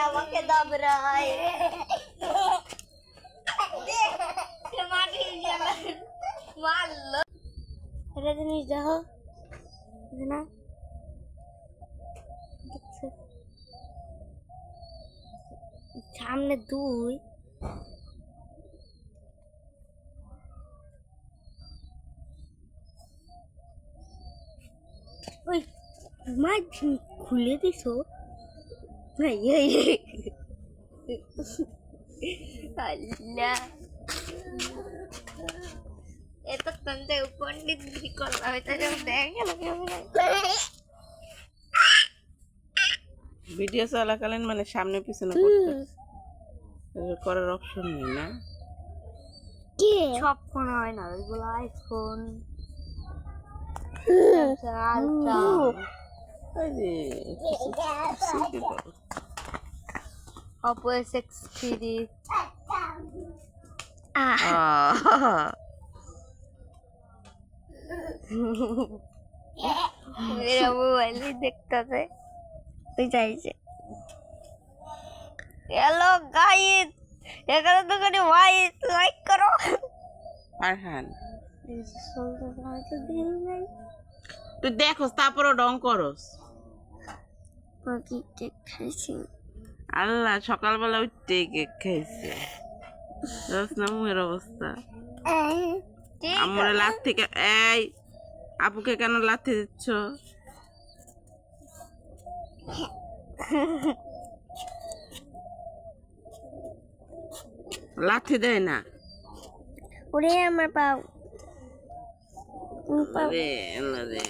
আমাকে দাবরায় মারলো এটা জিনিস দেখো না সামনে দুই ওই মা খুলে দিছো আল্লাহ এত তন্তে পণ্ডিত গিরি করলাম এটা যেমন দেখে ভিডিও চলাকালীন মানে সামনে পিছনে করতে করার অপশন নেই না কি সব ফোন হয় না ওইগুলো আইফোন ওই যে Oppo S6 मेरा मोबाइल ही देखता था हेलो गाइस এখানে তো করে ভাই লাইক করো আরহান তুই দেখোস তারপরও ডং করস বাকি কেক খাইছি আল্লাহ সকালবেলা উঠতে কেক খাইছে দশ না মুখের অবস্থা আমার লাথি এই আপুকে কেন লাথি দিচ্ছ লাথি দেয় না ওরে আমার পাও রে